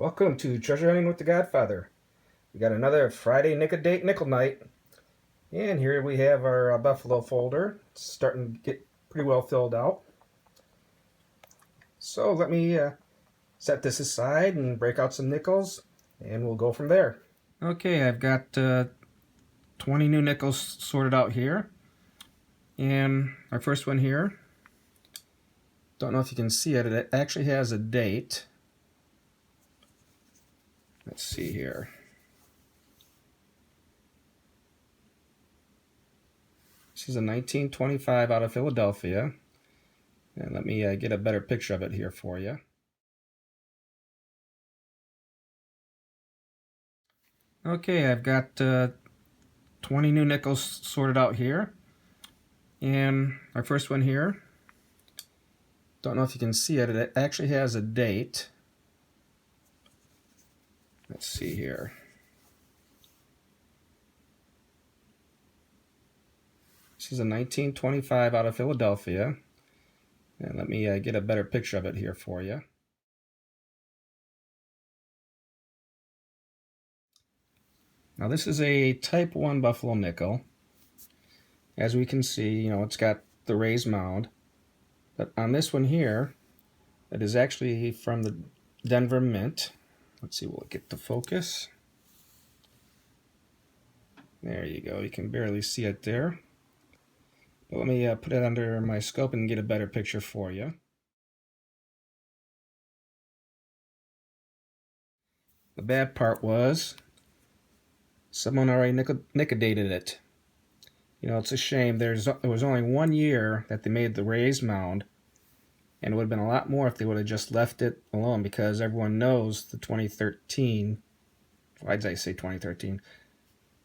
Welcome to Treasure Hunting with the Godfather. We got another Friday Nic-a-Date nickel night. And here we have our Buffalo folder. It's starting to get pretty well filled out. So let me set this aside and break out some nickels, and we'll go from there. Okay, I've got 20 new nickels sorted out here. And our first one here, don't know if you can see it, it actually has a date. Let's see here. This is a 1925 out of Philadelphia. And let me get a better picture of it here for you. Okay, I've got 20 new nickels sorted out here. And our first one here, don't know if you can see it, it actually has a date. Let's see here. This is a 1925 out of Philadelphia. And let me get a better picture of it here for you. Now this is a Type 1 Buffalo nickel. As we can see, it's got the raised mound. But on this one here, it is actually from the Denver Mint. Let's see, will it get to focus? There you go, you can barely see it there. But let me put it under my scope and get a better picture for you. The bad part was someone already Nic-a-Dated it. It's a shame. There was only 1 year that they made the raised mound, and it would have been a lot more if they would have just left it alone, because everyone knows the 2013, why did I say 2013?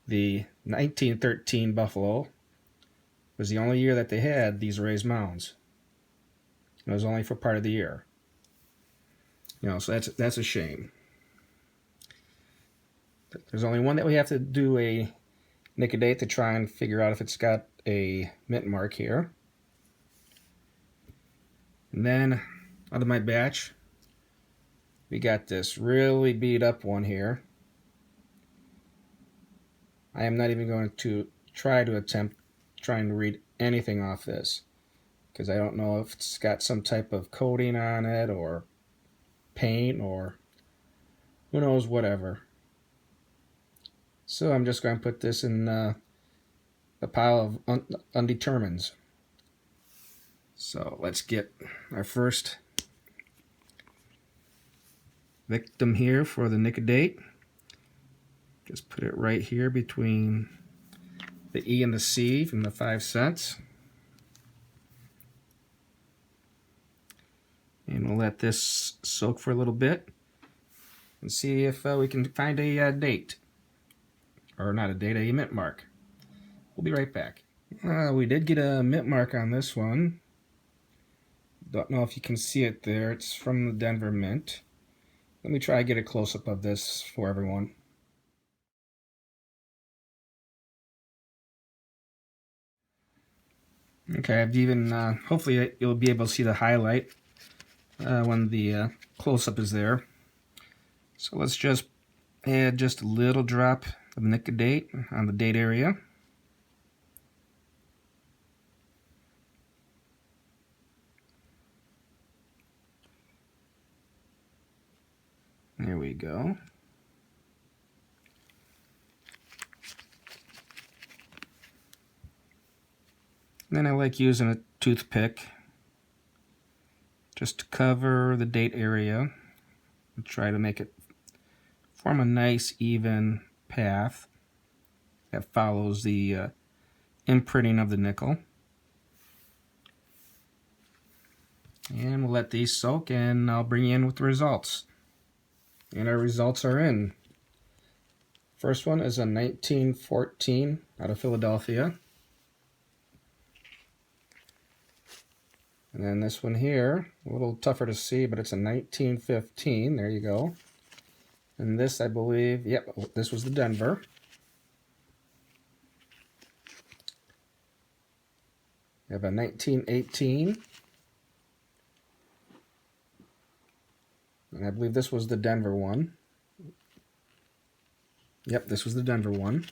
The 1913 Buffalo was the only year that they had these raised mounds. It was only for part of the year. So that's a shame. There's only one that we have to do a Nic-a-Date to try and figure out if it's got a mint mark here. And then out of my batch, we got this really beat up one here. I am not even going to try to attempt trying to read anything off this, because I don't know if it's got some type of coating on it or paint or who knows, whatever. So I'm just going to put this in the pile of undetermineds. So let's get our first victim here for the Nic-a-Date. Just put it right here between the E and the C from the 5 cents. And we'll let this soak for a little bit and see if we can find a date. Or not a date, a mint mark. We'll be right back. We did get a mint mark on this one. Don't know if you can see it there. It's from the Denver Mint. Let me try to get a close-up of this for everyone. Okay, I've even, hopefully you'll be able to see the highlight when the close-up is there. So let's just add just a little drop of Nic-a-Date on the date area. There we go. Then I like using a toothpick just to cover the date area and try to make it form a nice even path that follows the imprinting of the nickel. And we'll let these soak, and I'll bring you in with the results. And our results are in. First one is a 1914 out of Philadelphia. And then this one here, a little tougher to see, but it's a 1915. There you go. And this, I believe, yep, this was the Denver. We have a 1918. And I believe this was the Denver one. Yep, this was the Denver one.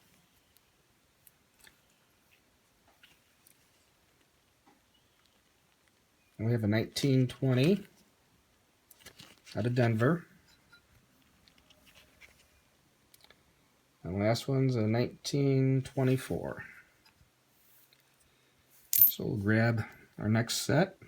And we have a 1920 out of Denver. And the last one's a 1924. So we'll grab our next set.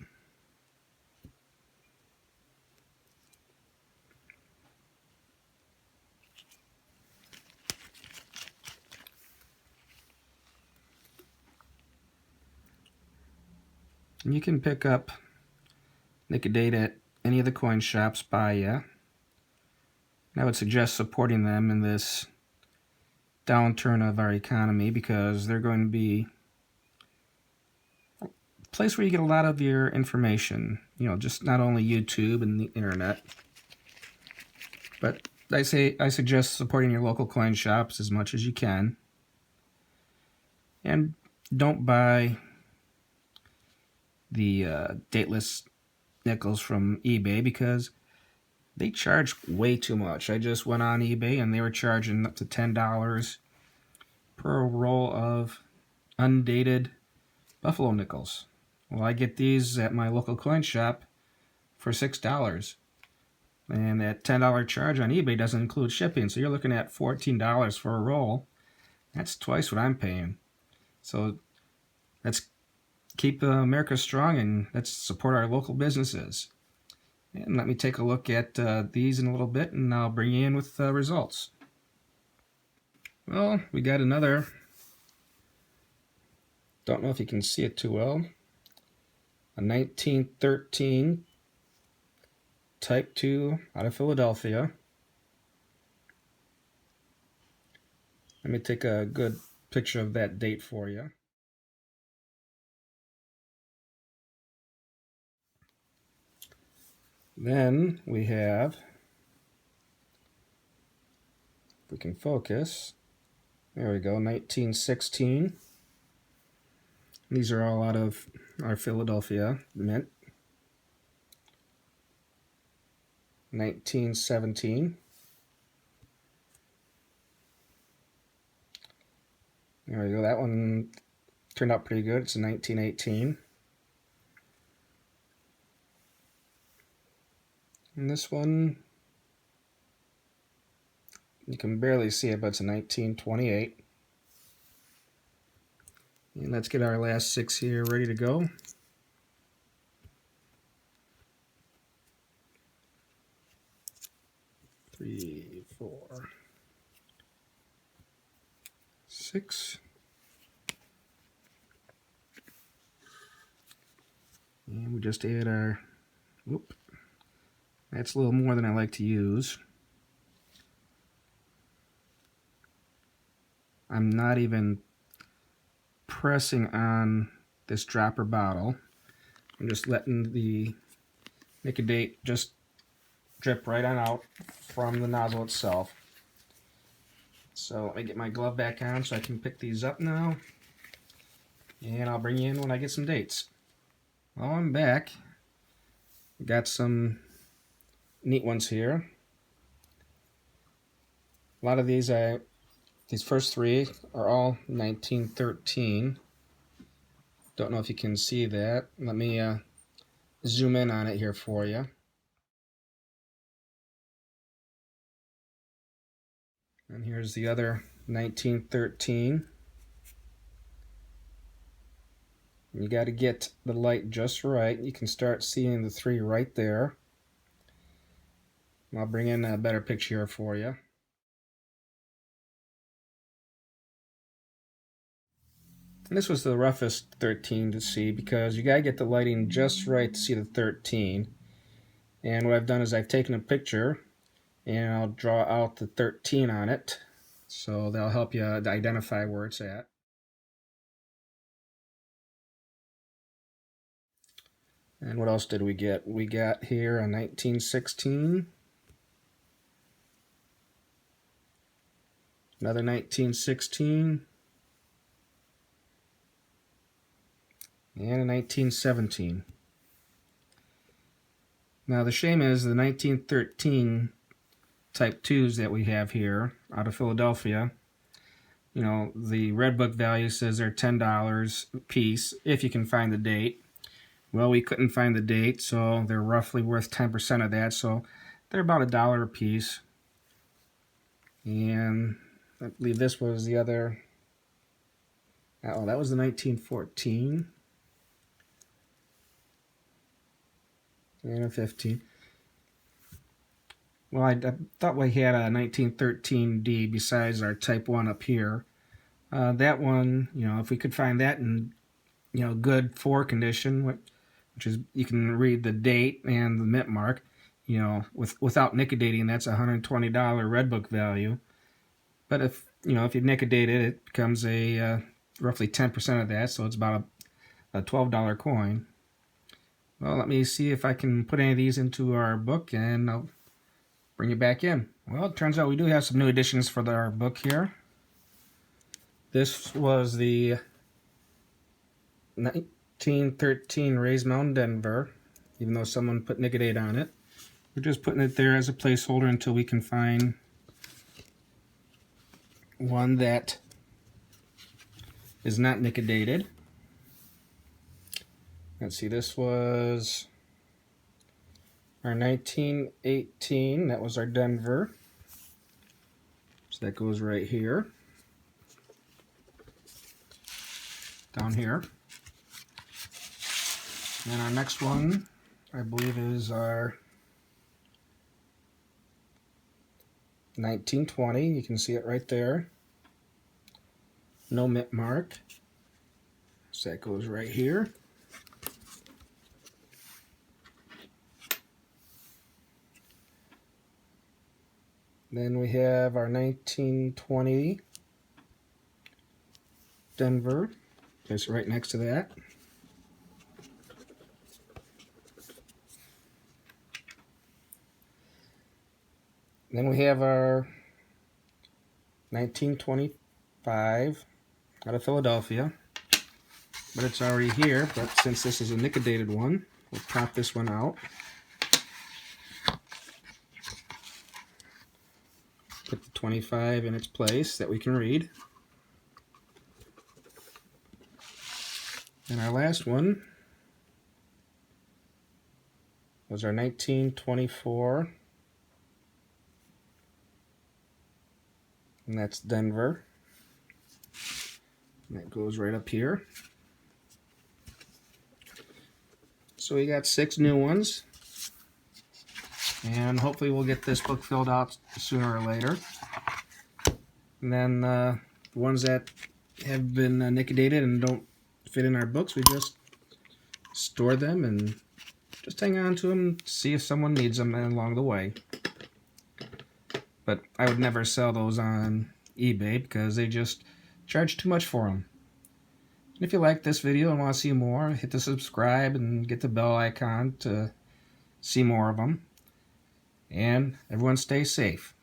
And you can pick up Nic-a-Date at any of the coin shops by you. I would suggest supporting them in this downturn of our economy because they're going to be a place where you get a lot of your information. You know, just not only YouTube and the internet, but I suggest supporting your local coin shops as much as you can. And don't buy the dateless nickels from eBay because they charge way too much. I just went on eBay and they were charging up to $10 per roll of undated buffalo nickels. Well, I get these at my local coin shop for $6. And that $10 charge on eBay doesn't include shipping, so you're looking at $14 for a roll. That's twice what I'm paying. So let's keep America strong and let's support our local businesses. And let me take a look at these in a little bit, and I'll bring you in with results. Well, we got another, don't know if you can see it too well, a 1913 Type 2 out of Philadelphia. Let me take a good picture of that date for you. Then we have, if we can focus, there we go, 1916. These are all out of our Philadelphia mint. 1917. There we go, that one turned out pretty good. It's a 1918. And this one, you can barely see it, but it's a 1928. And let's get our last 6 here ready to go. Three, 4, 6. And we just add our, whoop, that's a little more than I like to use. I'm not even pressing on this dropper bottle. I'm just letting the Nic-a-Date just drip right on out from the nozzle itself. So let me get my glove back on so I can pick these up now. And I'll bring you in when I get some dates. Well, I'm back. Got some neat ones here. A lot of these first 3 are all 1913. Don't know if you can see that. Let me zoom in on it here for you. And here's the other 1913. You got to get the light just right. You can start seeing the 3 right there. I'll bring in a better picture here for you. And this was the roughest 13 to see because you got to get the lighting just right to see the 13. And what I've done is I've taken a picture and I'll draw out the 13 on it. So that'll help you identify where it's at. And what else did we get? We got here a 1916. Another 1916. And a 1917. Now the shame is the 1913 Type 2s that we have here out of Philadelphia. You know, the Red Book value says they're $10 a piece if you can find the date. Well, we couldn't find the date, so they're roughly worth 10% of that, so they're about $1 a piece. And I believe this was the other, oh, that was the 1914 and a 15. Well, I thought we had a 1913D besides our Type 1 up here. That one, you know, if we could find that in, you know, good 4 condition, which is, you can read the date and the mint mark, you know, without Nic-a-Dating, that's a $120 Red Book value. But if, you know, if you Nic-a-Date it, it becomes a roughly 10% of that, so it's about a $12 coin. Well, let me see if I can put any of these into our book, and I'll bring it back in. Well, it turns out we do have some new additions for our book here. This was the 1913 Raised Mound Denver, even though someone put Nic-a-Date on it. We're just putting it there as a placeholder until we can find one that is not Nic-a-Dated. Let's see, this was our 1918, that was our Denver. So that goes right here. Down here. And our next one, I believe, is our 1920. You can see it right there. No mint mark. So that goes right here. Then we have our 1920 Denver, just right next to that. Then we have our 1925 out of Philadelphia, but it's already here. But since this is a Nic-a-Dated one, we'll pop this one out. Put the 25 in its place that we can read. And our last one was our 1924, and that's Denver. And that goes right up here. So we got 6 new ones. And hopefully we'll get this book filled out sooner or later. And then the ones that have been Nic-a-Dated and don't fit in our books, we just store them and just hang on to them, see if someone needs them along the way. But I would never sell those on eBay because they just charge too much for them. And if you like this video and want to see more, hit the subscribe and get the bell icon to see more of them. And everyone stay safe.